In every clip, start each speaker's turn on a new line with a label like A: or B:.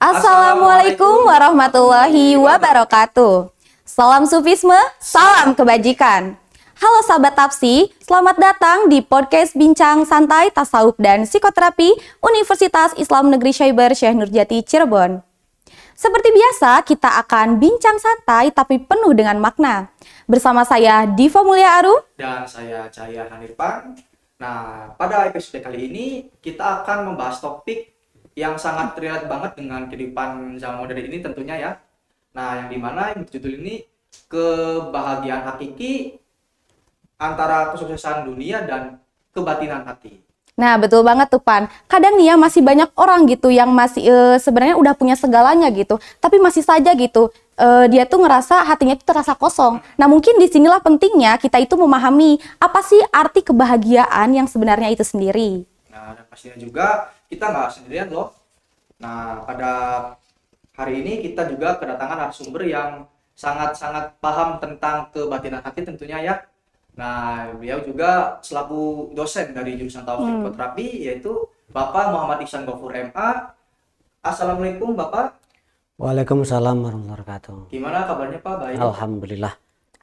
A: Assalamualaikum warahmatullahi wabarakatuh. Salam sufisme, salam kebajikan. Halo sahabat Tafsi, selamat datang di podcast Bincang Santai Tasawuf dan Psikoterapi Universitas Islam Negeri Syaiber Syekh Nurjati Cirebon. Seperti biasa, kita akan bincang santai tapi penuh dengan makna. Bersama saya Diva Mulia Arum
B: dan saya Cahaya Hanifan. Nah, pada episode kali ini kita akan membahas topik yang sangat relate banget dengan kehidupan zaman modern ini tentunya ya. Nah, yang dimana yang berjudul ini kebahagiaan hakiki antara kesuksesan dunia dan kebatinan hati.
A: Nah, betul banget tuh Pan. Kadang nih ya masih banyak orang gitu yang masih sebenarnya udah punya segalanya gitu, tapi masih saja gitu dia tuh ngerasa hatinya itu terasa kosong. Nah, mungkin disinilah pentingnya kita itu memahami apa sih arti kebahagiaan yang sebenarnya itu sendiri.
B: Nah, dan pastinya juga kita nggak sendirian loh. Nah, pada hari ini kita juga kedatangan narasumber yang sangat-sangat paham tentang kebatinan hati tentunya ya. Nah, beliau juga selaku dosen dari jurusan Tasawuf Psikoterapi yaitu Bapak Muhammad Ihsan Gofur MA. Assalamualaikum Bapak.
C: Waalaikumsalam warahmatullahi wabarakatuh.
B: Gimana kabarnya Pak? Baik.
C: Alhamdulillah.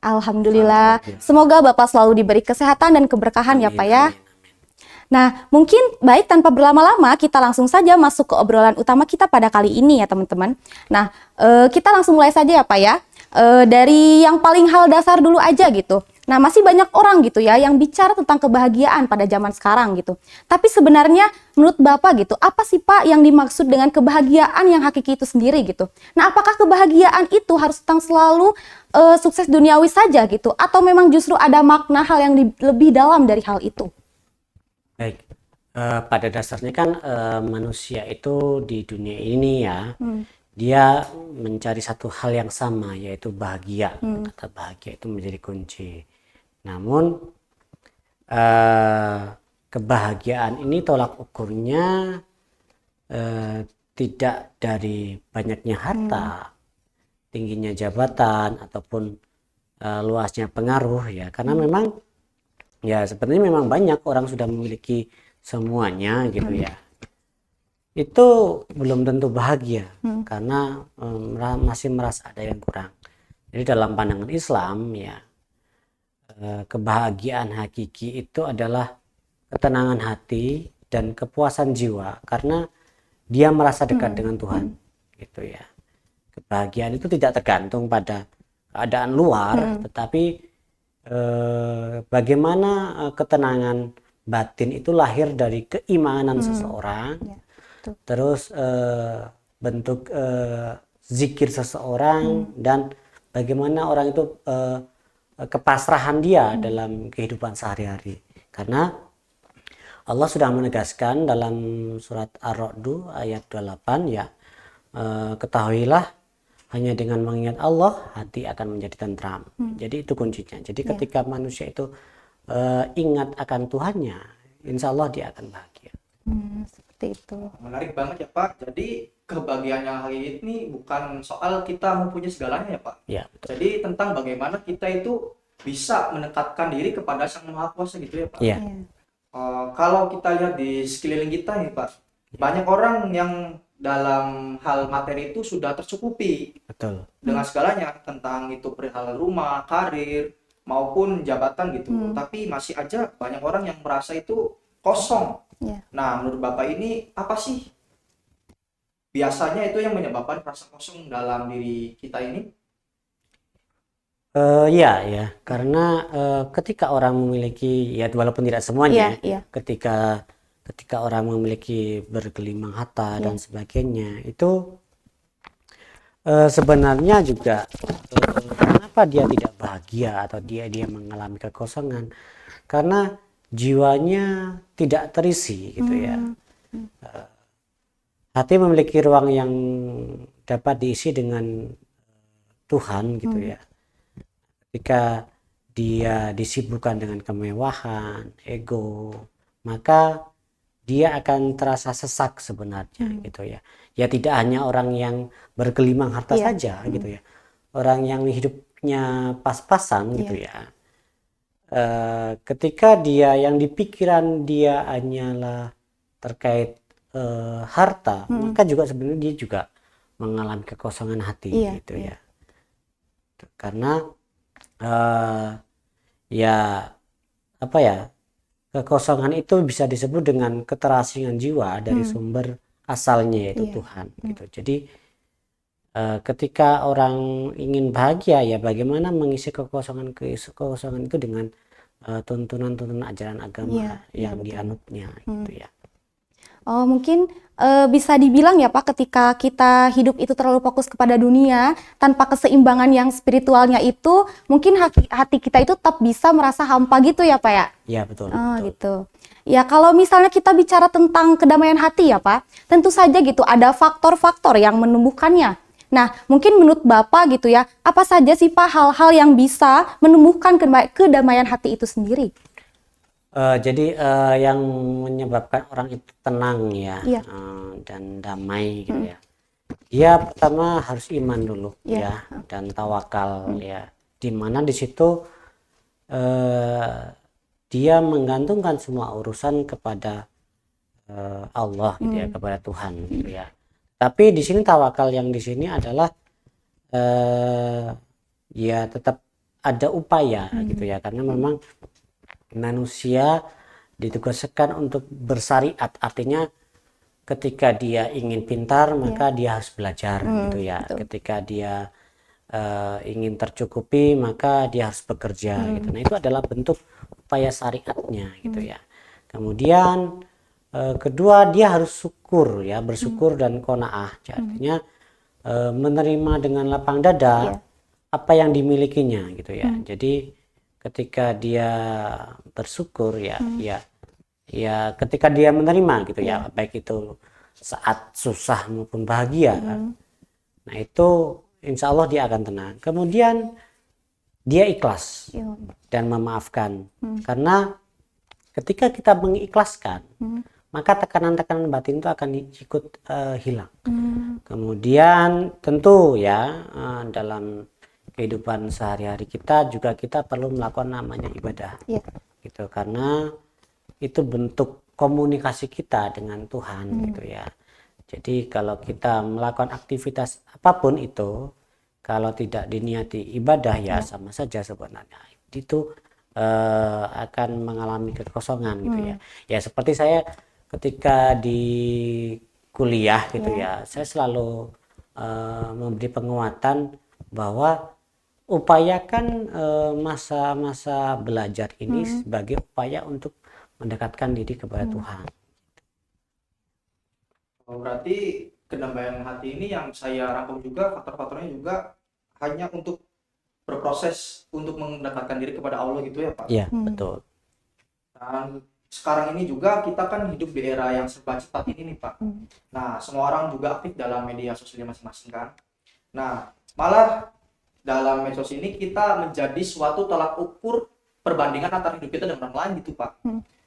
A: Alhamdulillah. Semoga Bapak selalu diberi kesehatan dan keberkahan ya Pak ya. Nah, mungkin baik tanpa berlama-lama kita langsung saja masuk ke obrolan utama kita pada kali ini ya teman-teman. Nah, kita langsung mulai saja ya Pak ya. Dari yang paling hal dasar dulu aja gitu. Nah, masih banyak orang gitu ya yang bicara tentang kebahagiaan pada zaman sekarang gitu. Tapi sebenarnya menurut Bapak gitu, apa sih Pak yang dimaksud dengan kebahagiaan yang hakiki itu sendiri gitu? Nah, apakah kebahagiaan itu harus tentang selalu sukses duniawi saja gitu? Atau memang justru ada makna hal yang lebih dalam dari hal itu?
C: Baik, pada dasarnya kan manusia itu di dunia ini ya, dia mencari satu hal yang sama, yaitu bahagia. Kata bahagia itu menjadi kunci. Namun kebahagiaan ini tolak ukurnya tidak dari banyaknya harta, tingginya jabatan ataupun luasnya pengaruh ya, karena memang ya sebenarnya memang banyak orang sudah memiliki semuanya gitu ya. Itu belum tentu bahagia karena masih merasa ada yang kurang. Jadi dalam pandangan Islam ya, kebahagiaan hakiki itu adalah ketenangan hati dan kepuasan jiwa karena dia merasa dekat dengan Tuhan gitu ya. Kebahagiaan itu tidak tergantung pada keadaan luar, tetapi bagaimana ketenangan batin itu lahir dari keimanan seseorang, terus bentuk zikir seseorang, dan bagaimana orang itu kepasrahan dia dalam kehidupan sehari-hari. Karena Allah sudah menegaskan dalam surat Ar-Ra'd ayat 28 ya, ketahuilah hanya dengan mengingat Allah hati akan menjadi tentram. Jadi itu kuncinya. Jadi ketika manusia itu ingat akan Tuhannya, insya Allah dia akan bahagia.
A: Seperti itu.
B: Menarik banget ya Pak. Jadi kebahagiaan yang hakiki ini bukan soal kita mempunyai segalanya ya Pak.
C: Ya, betul.
B: Jadi tentang bagaimana kita itu bisa mendekatkan diri kepada Sang Maha Kuasa gitu ya Pak.
C: Ya.
B: Kalau kita lihat di sekeliling kita nih Pak, banyak orang yang dalam hal materi itu sudah tercukupi.
C: Betul.
B: Dengan segalanya, tentang itu perihal rumah, karir, maupun jabatan gitu. Tapi masih aja banyak orang yang merasa itu kosong. Nah, menurut Bapak ini apa sih biasanya itu yang menyebabkan rasa kosong dalam diri kita ini?
C: Ya, karena ketika orang memiliki, ya walaupun tidak semuanya, ketika orang memiliki bergelimang harta dan sebagainya, itu sebenarnya juga kenapa dia tidak bahagia atau dia mengalami kekosongan, karena jiwanya tidak terisi gitu ya. Hati memiliki ruang yang dapat diisi dengan Tuhan gitu ya. Ketika dia disibukkan dengan kemewahan, ego, maka dia akan terasa sesak sebenarnya gitu ya. Ya tidak hanya orang yang bergelimang harta saja gitu ya. Orang yang hidupnya pas-pasan gitu ya. Ketika dia yang di pikiran dia hanyalah terkait harta, maka juga sebenarnya dia juga mengalami kekosongan hati
A: Iya,
C: gitu
A: iya.
C: ya. Karena ya apa ya, kekosongan itu bisa disebut dengan keterasingan jiwa dari sumber asalnya yaitu
A: Iya.
C: Tuhan gitu. Jadi ketika orang ingin bahagia, ya bagaimana mengisi kekosongan itu dengan tuntunan-tuntunan ajaran agama
A: Iya, iya,
C: yang
A: betul.
C: dianutnya gitu ya.
A: Oh, mungkin bisa dibilang ya Pak, ketika kita hidup itu terlalu fokus kepada dunia, tanpa keseimbangan yang spiritualnya itu, mungkin hati kita itu tetap bisa merasa hampa gitu ya Pak ya?
C: Ya betul,
A: Oh,
C: betul.
A: gitu. Ya, kalau misalnya kita bicara tentang kedamaian hati ya Pak, tentu saja gitu ada faktor-faktor yang menumbuhkannya. Nah, mungkin menurut Bapak gitu ya, apa saja sih Pak hal-hal yang bisa menumbuhkan kedamaian hati itu sendiri?
C: Jadi yang menyebabkan orang itu tenang ya,
A: Iya.
C: dan damai gitu ya. Dia pertama harus iman dulu
A: Iya.
C: ya, dan tawakal ya. Dimana di situ dia menggantungkan semua urusan kepada Allah gitu ya, kepada Tuhan gitu ya. Tapi di sini tawakal yang di sini adalah ya tetap ada upaya gitu ya, karena memang manusia ditugaskan untuk bersyariat, artinya ketika dia ingin pintar maka dia harus belajar gitu ya.
A: Betul.
C: Ketika dia ingin tercukupi maka dia harus bekerja gitu. Nah, itu adalah bentuk upaya syariatnya gitu ya. Kemudian kedua, dia harus syukur ya, bersyukur dan qanaah. Artinya menerima dengan lapang dada
A: Iya.
C: apa yang dimilikinya gitu ya. Jadi ketika dia bersyukur ya, ya ketika dia menerima gitu ya, baik itu saat susah maupun bahagia, nah itu insya Allah dia akan tenang. Kemudian dia ikhlas
A: Iya.
C: dan memaafkan, karena ketika kita mengikhlaskan, maka tekanan-tekanan batin itu akan ikut hilang. Kemudian tentu ya, dalam kehidupan sehari-hari kita juga kita perlu melakukan namanya ibadah.
A: Iya.
C: Gitu, karena itu bentuk komunikasi kita dengan Tuhan gitu ya. Jadi kalau kita melakukan aktivitas apapun itu, kalau tidak diniati ibadah ya sama saja sebenarnya itu akan mengalami kekosongan gitu ya. Ya seperti saya ketika di kuliah gitu ya, saya selalu memberi penguatan bahwa upayakan masa-masa belajar ini sebagai upaya untuk mendekatkan diri kepada Tuhan.
B: Oh, berarti kedamaian hati ini yang saya rangkum juga faktor-faktornya juga hanya untuk berproses untuk mendekatkan diri kepada Allah gitu ya Pak.
C: Iya, betul.
B: Dan sekarang ini juga kita kan hidup di era yang serba cepat ini nih Pak. Nah, semua orang juga aktif dalam media sosial masing-masing kan. Nah, malah dalam medsos ini kita menjadi suatu tolak ukur perbandingan antara hidup kita dengan orang lain gitu Pak.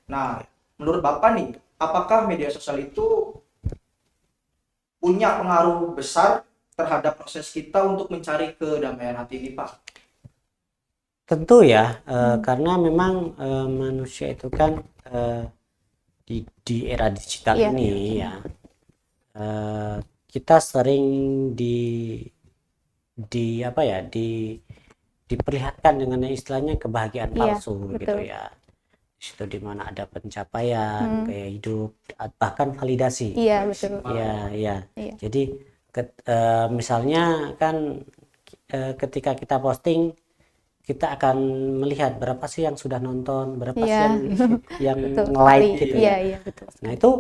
B: Nah, menurut Bapak nih, apakah media sosial itu punya pengaruh besar terhadap proses kita untuk mencari kedamaian hati ini Pak?
C: Tentu ya, karena memang manusia itu kan di era digital
A: Iya.
C: ini ya, kita sering apa ya, diperlihatkan dengan istilahnya kebahagiaan
A: Iya,
C: palsu gitu
A: betul.
C: ya. Di situ dimana ada pencapaian, gaya hidup, bahkan validasi.
A: Iya, betul.
C: Iya, iya.
A: Iya.
C: Jadi misalnya kan ketika kita posting, kita akan melihat berapa sih yang sudah nonton, berapa sih
A: Iya.
C: yang
A: Betul
C: like
A: sekali.
C: gitu
A: Iya,
C: ya.
A: iya, betul.
C: Nah, itu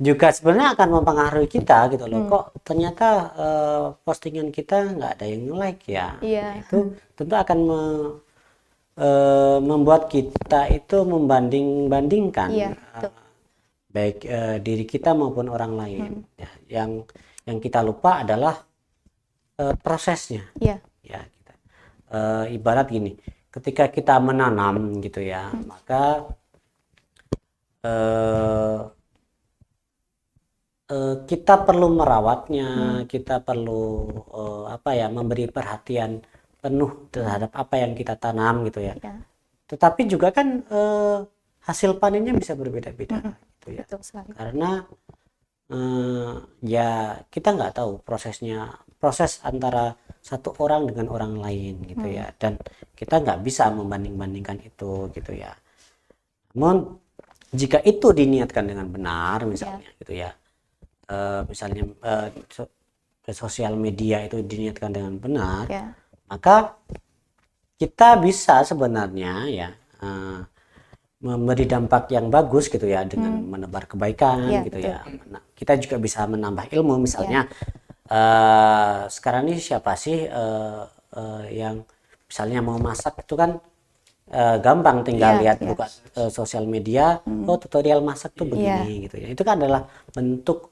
C: juga sebenarnya akan mempengaruhi kita gitu loh. Kok ternyata postingan kita nggak ada yang like ya.
A: Iya.
C: Nah, itu tentu akan membuat kita itu membanding-bandingkan
A: Iya, betul.
C: baik diri kita maupun orang lain. Ya, yang kita lupa adalah prosesnya.
A: Iya.
C: Ya, kita, ibarat gini, ketika kita menanam gitu ya, maka kita perlu merawatnya, kita perlu apa ya, memberi perhatian penuh terhadap apa yang kita tanam gitu ya.
A: Iya.
C: Tetapi juga kan hasil panennya bisa berbeda-beda gitu ya.
A: Betul sekali.
C: Karena ya kita nggak tahu proses antara satu orang dengan orang lain gitu ya, dan kita nggak bisa membanding-bandingkan itu gitu ya. Namun jika itu diniatkan dengan benar misalnya gitu ya, misalnya sosial media itu diniatkan dengan benar, maka kita bisa sebenarnya ya memberi dampak yang bagus gitu ya dengan menebar kebaikan gitu ya. Nah, kita juga bisa menambah ilmu misalnya. Sekarang ini siapa sih yang misalnya mau masak itu kan gampang, tinggal lihat buka sosial media, oh tutorial masak tuh begini gitu ya. Itu kan adalah bentuk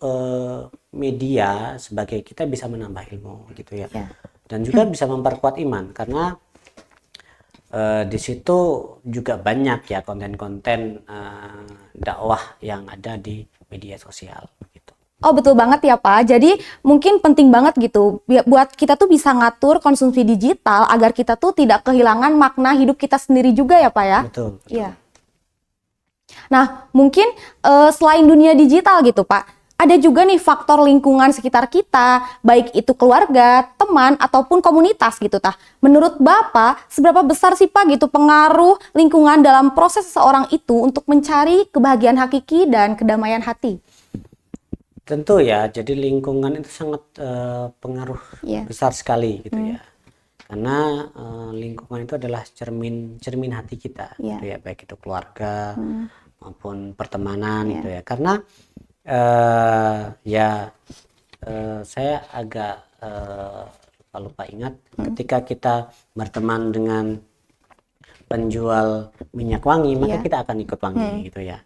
C: media sebagai kita bisa menambah ilmu gitu ya. Dan juga bisa memperkuat iman karena di situ juga banyak ya konten-konten dakwah yang ada di media sosial gitu.
A: Oh betul banget ya Pak. Jadi mungkin penting banget gitu buat kita tuh bisa ngatur konsumsi digital agar kita tuh tidak kehilangan makna hidup kita sendiri juga ya Pak ya.
C: Betul.
A: Iya. Nah mungkin selain dunia digital gitu Pak, ada juga nih faktor lingkungan sekitar kita, baik itu keluarga, teman, ataupun komunitas gitu tah. Menurut Bapak, seberapa besar sih Pak gitu pengaruh lingkungan dalam proses seseorang itu untuk mencari kebahagiaan hakiki dan kedamaian hati?
C: Tentu ya, jadi lingkungan itu sangat pengaruh besar sekali gitu ya. Karena lingkungan itu adalah cermin hati kita gitu ya, baik itu keluarga maupun pertemanan gitu ya. Karena saya agak lupa ingat ketika kita berteman dengan penjual minyak wangi, maka kita akan ikut wangi gitu ya.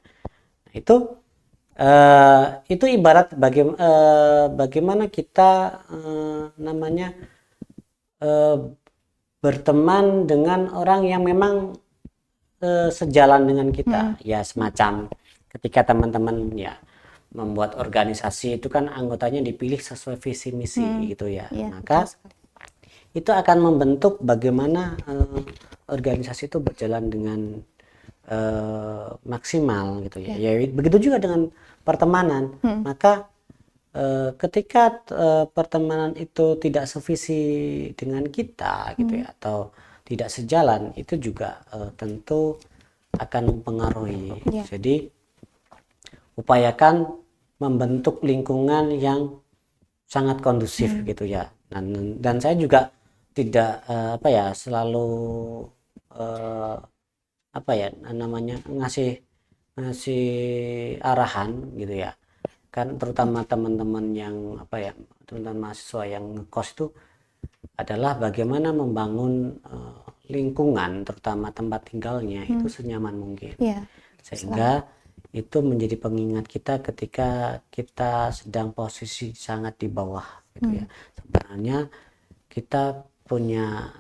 C: Nah, itu ibarat bagaimana kita berteman dengan orang yang memang sejalan dengan kita, ya semacam ketika teman-teman ya membuat organisasi itu kan anggotanya dipilih sesuai visi misi gitu ya. Maka itu akan membentuk bagaimana organisasi itu berjalan dengan maksimal gitu ya. Ya begitu juga dengan pertemanan. Maka ketika pertemanan itu tidak sevisi dengan kita gitu ya, atau tidak sejalan, itu juga tentu akan mempengaruhi. Jadi upayakan membentuk lingkungan yang sangat kondusif gitu ya. Dan saya juga tidak selalu ngasih arahan gitu ya. Kan terutama teman-teman yang teman-teman mahasiswa yang ngekos itu adalah bagaimana membangun lingkungan, terutama tempat tinggalnya itu senyaman mungkin. Sehingga itu menjadi pengingat kita ketika kita sedang posisi sangat di bawah gitu ya. Sebenarnya kita punya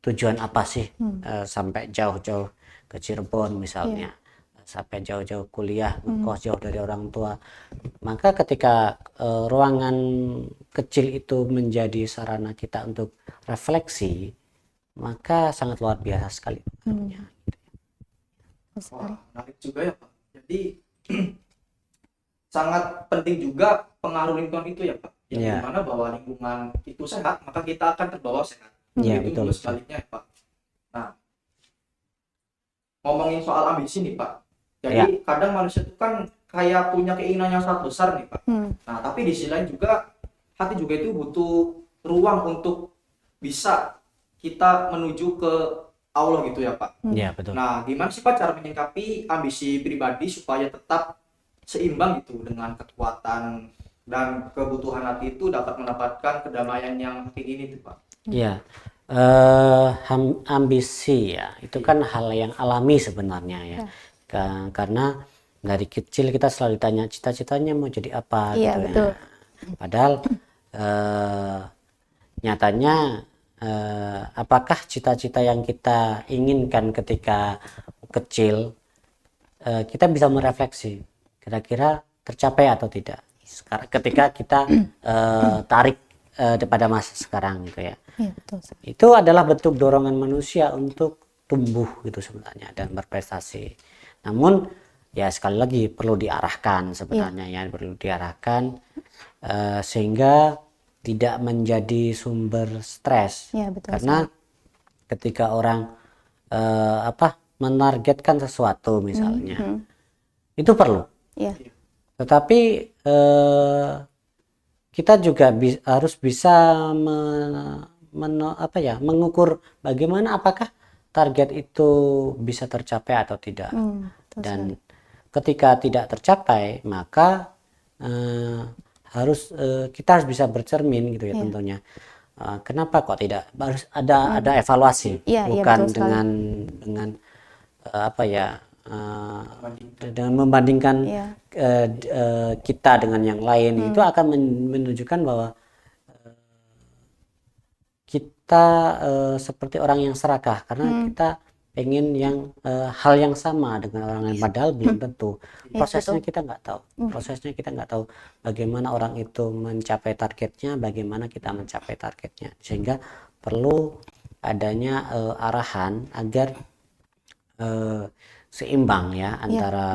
C: tujuan apa sih sampai jauh-jauh ke Cirebon misalnya, sampai jauh-jauh kuliah, ngekos jauh dari orang tua. Maka ketika ruangan kecil itu menjadi sarana kita untuk refleksi, maka sangat luar biasa sekali.
B: Wah, menarik juga ya Pak. Jadi sangat penting juga pengaruh lingkungan itu ya Pak. Yang dimana bahwa lingkungan itu sehat, maka kita akan terbawa sehat. Betul. Sebaliknya ya Pak. Nah, ngomongin soal ambisi nih Pak. Jadi kadang manusia itu kan kayak punya keinginan yang sangat besar nih Pak. Nah, tapi di sisi lain juga hati juga itu butuh ruang untuk bisa kita menuju ke Allah gitu ya Pak.
C: Iya betul.
B: Nah, gimana sih Pak cara menyikapi ambisi pribadi supaya tetap seimbang gitu dengan kekuatan dan kebutuhan hati itu dapat mendapatkan kedamaian yang hakiki ini tuh Pak?
C: Iya, ambisi ya itu kan hal yang alami sebenarnya ya. Karena dari kecil kita selalu ditanya cita-citanya mau jadi apa gitu
A: betul.
C: ya. Padahal nyatanya apakah cita-cita yang kita inginkan ketika kecil kita bisa merefleksi kira-kira tercapai atau tidak ketika kita tarik pada masa sekarang gitu ya.
A: Betul.
C: Itu adalah bentuk dorongan manusia untuk tumbuh gitu sebenarnya dan berprestasi. Namun ya sekali lagi perlu diarahkan sebenarnya ya, perlu diarahkan sehingga tidak menjadi sumber stres.
A: Ya, betul
C: Karena ketika orang menargetkan sesuatu misalnya, itu perlu.
A: Ya.
C: Tetapi kita juga harus bisa mengukur bagaimana apakah target itu bisa tercapai atau tidak. Dan ketika tidak tercapai, maka kita harus bisa bercermin gitu ya tentunya. Kenapa kok tidak? Harus ada evaluasi, bukan dengan dengan membandingkan kita dengan yang lain. Itu akan menunjukkan bahwa kita seperti orang yang serakah, karena kita pengen hal yang sama dengan orang lain, padahal belum tentu. Prosesnya kita nggak tahu. Prosesnya kita nggak tahu bagaimana orang itu mencapai targetnya, bagaimana kita mencapai targetnya. Sehingga perlu adanya arahan agar seimbang ya antara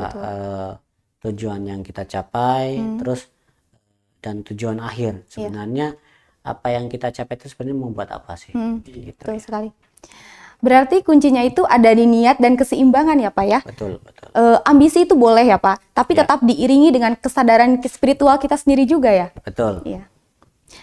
C: tujuan yang kita capai terus dan tujuan akhir. Sebenarnya apa yang kita capai itu sebenarnya membuat apa sih? Gitu.
A: Betul sekali. Berarti kuncinya itu ada di niat dan keseimbangan ya Pak ya?
C: Betul, betul.
A: Ambisi itu boleh ya Pak, tapi tetap diiringi dengan kesadaran spiritual kita sendiri juga ya?
C: Betul.
A: Iya.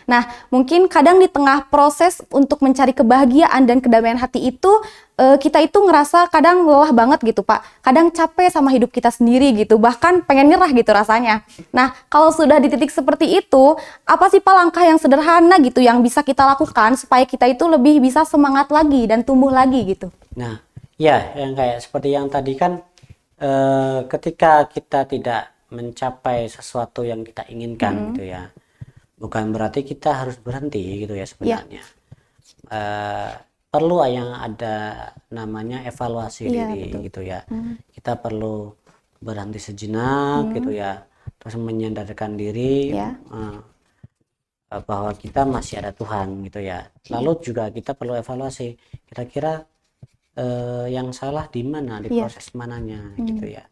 A: Nah, mungkin kadang di tengah proses untuk mencari kebahagiaan dan kedamaian hati itu, kita itu ngerasa kadang lelah banget gitu Pak. Kadang capek sama hidup kita sendiri gitu, bahkan pengen nyerah gitu rasanya. Nah, kalau sudah di titik seperti itu, apa sih Pak langkah yang sederhana gitu yang bisa kita lakukan supaya kita itu lebih bisa semangat lagi dan tumbuh lagi gitu?
C: Nah, ya yang kayak seperti yang tadi kan, ketika kita tidak mencapai sesuatu yang kita inginkan gitu ya, bukan berarti kita harus berhenti gitu ya sebenarnya. Perlu yang ada namanya evaluasi diri gitu ya. Kita perlu berhenti sejenak gitu ya, terus menyadarkan diri bahwa kita masih ada Tuhan gitu ya. Lalu juga kita perlu evaluasi, kira-kira yang salah di mana, di proses mananya gitu ya.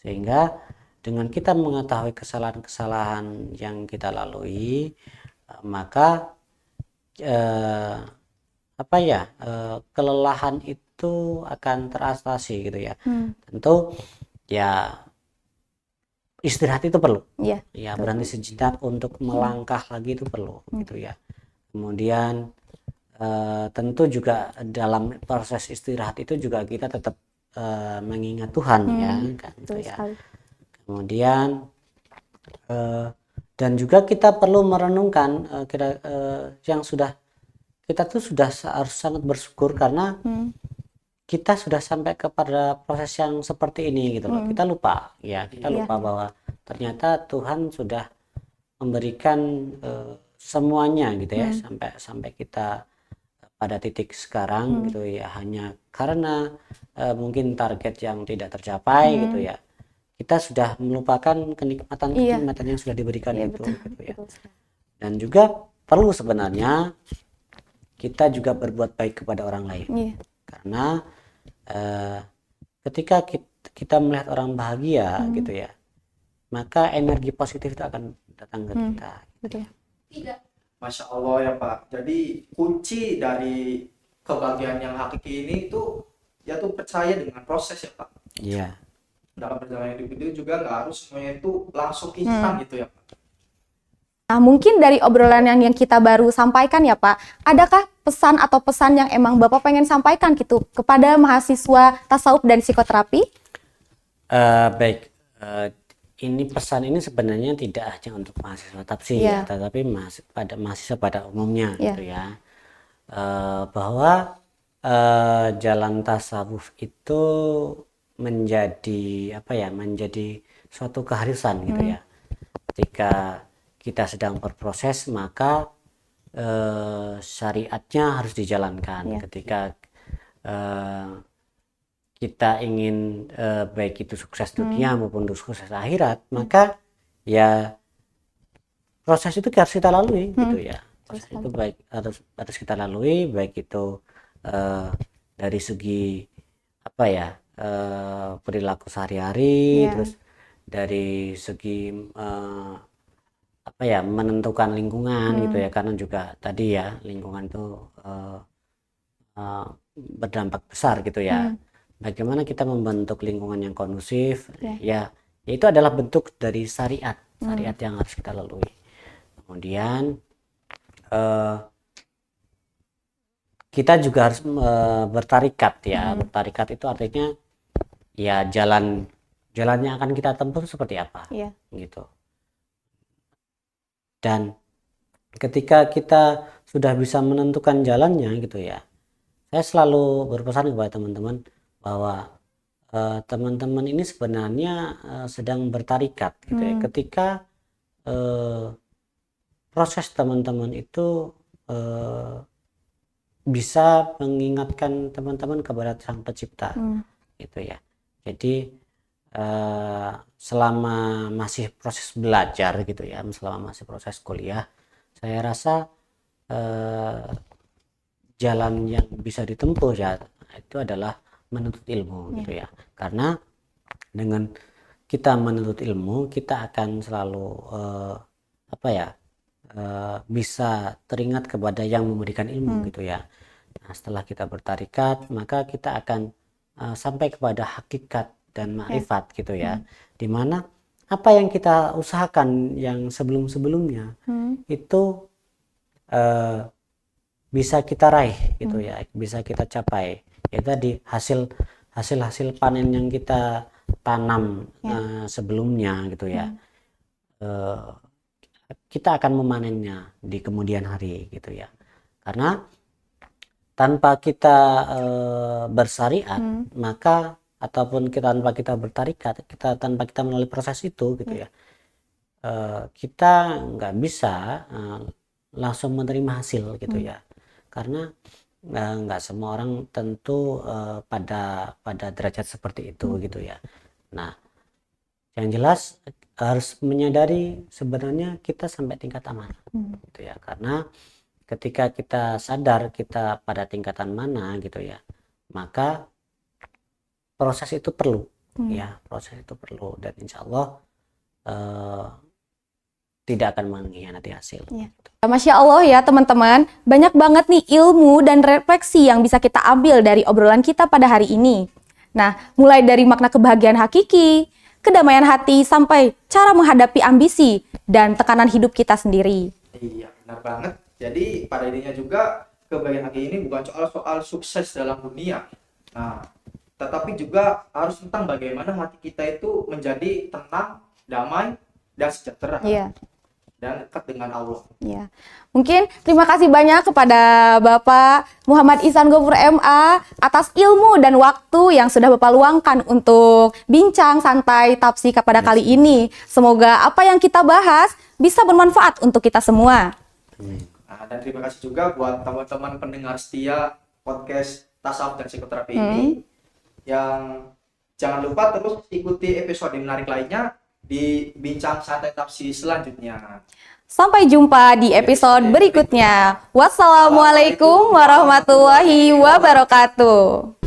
C: Sehingga dengan kita mengetahui kesalahan-kesalahan yang kita lalui, maka kelelahan itu akan teratasi gitu ya. Tentu ya istirahat itu perlu. Ya berhenti sejenak untuk melangkah lagi itu perlu gitu ya. Kemudian tentu juga dalam proses istirahat itu juga kita tetap mengingat Tuhan ya kan gitu ya. Kemudian dan juga kita perlu merenungkan yang sudah kita tuh sudah harus sangat bersyukur karena kita sudah sampai kepada proses yang seperti ini gitu loh. Kita lupa bahwa ternyata Tuhan sudah memberikan semuanya gitu ya, sampai kita pada titik sekarang gitu ya, hanya karena mungkin target yang tidak tercapai gitu ya. Kita sudah melupakan kenikmatan yang sudah diberikan itu gitu ya. Dan juga perlu sebenarnya kita juga berbuat baik kepada orang lain. Karena ketika kita melihat orang bahagia gitu ya, maka energi positif itu akan datang ke kita.
B: Tidak. Masya Allah ya Pak. Jadi kunci dari kebahagiaan yang hakiki ini tuh ya tuh percaya dengan proses ya Pak.
C: Iya.
B: Dalam perjalanan hidup itu juga nggak harus semuanya itu langsung instan gitu ya Pak.
A: Nah, mungkin dari obrolan yang kita baru sampaikan ya Pak, adakah pesan atau pesan yang emang Bapak pengen sampaikan gitu kepada mahasiswa tasawuf dan psikoterapi?
C: Baik, ini pesan ini sebenarnya tidak hanya untuk mahasiswa tafsir ya, tetapi mahasiswa pada umumnya gitu ya, bahwa jalan tasawuf itu menjadi suatu keharusan gitu ya. Ketika kita sedang berproses, maka syariatnya harus dijalankan. Ketika kita ingin baik itu sukses dunia maupun sukses akhirat, maka ya proses itu harus kita lalui gitu ya. Proses itu harus kita lalui, baik itu dari segi perilaku sehari-hari,
A: Iya.
C: terus dari segi apa ya, menentukan lingkungan gitu ya, karena juga tadi ya lingkungan itu berdampak besar gitu ya. Bagaimana kita membentuk lingkungan yang kondusif, ya itu adalah bentuk dari syariat yang harus kita lalui. Kemudian kita juga harus bertarikat ya. Bertarikat itu artinya ya jalannya akan kita tempuh seperti apa, gitu. Dan ketika kita sudah bisa menentukan jalannya gitu ya, saya selalu berpesan kepada teman-teman bahwa teman-teman ini sebenarnya sedang bertarikat gitu ya. Ketika proses teman-teman itu bisa mengingatkan teman-teman kepada Sang Pencipta gitu ya. Jadi selama masih proses belajar gitu ya, selama masih proses kuliah, saya rasa jalan yang bisa ditempuh ya itu adalah menuntut ilmu gitu ya. Karena dengan kita menuntut ilmu, kita akan selalu apa ya, bisa teringat kepada yang memberikan ilmu gitu ya. Nah, setelah kita bertarikat, maka kita akan sampai kepada hakikat dan ma'rifat gitu ya. Dimana apa yang kita usahakan yang sebelum-sebelumnya itu bisa kita raih gitu ya, bisa kita capai. Ya tadi hasil panen yang kita tanam sebelumnya gitu ya. Kita akan memanennya di kemudian hari gitu ya. Karena tanpa kita bersyariat, maka ataupun tanpa kita bertarikat, tanpa kita melalui proses itu gitu ya, kita nggak bisa langsung menerima hasil gitu ya. Karena nggak semua orang tentu pada derajat seperti itu gitu ya. Nah, yang jelas harus menyadari sebenarnya kita sampai tingkat amanah gitu ya. Karena ketika kita sadar kita pada tingkatan mana gitu ya, maka proses itu perlu ya, proses itu perlu, dan insya Allah tidak akan mengkhianati hasil.
A: Masya Allah ya teman-teman, banyak banget nih ilmu dan refleksi yang bisa kita ambil dari obrolan kita pada hari ini. Nah, mulai dari makna kebahagiaan hakiki, kedamaian hati, sampai cara menghadapi ambisi dan tekanan hidup kita sendiri.
B: Iya, benar banget. Jadi pada intinya juga kebahagiaan hakiki ini bukan soal sukses dalam dunia. Nah, tetapi juga harus tentang bagaimana hati kita itu menjadi tenang, damai, dan sejahtera.
A: Iya.
B: Dan dekat dengan Allah.
A: Ya, mungkin terima kasih banyak kepada Bapak Muhammad Ihsan Gofur MA atas ilmu dan waktu yang sudah Bapak luangkan untuk bincang santai Tapsika pada kali ini. Semoga apa yang kita bahas bisa bermanfaat untuk kita semua.
B: Nah, dan terima kasih juga buat teman-teman pendengar setia podcast Tasawuf dan Psikoterapi ini, yang jangan lupa terus ikuti episode menarik lainnya di Bincang Santai Tapsi selanjutnya.
A: Sampai jumpa di episode berikutnya. Wassalamualaikum warahmatullahi wabarakatuh.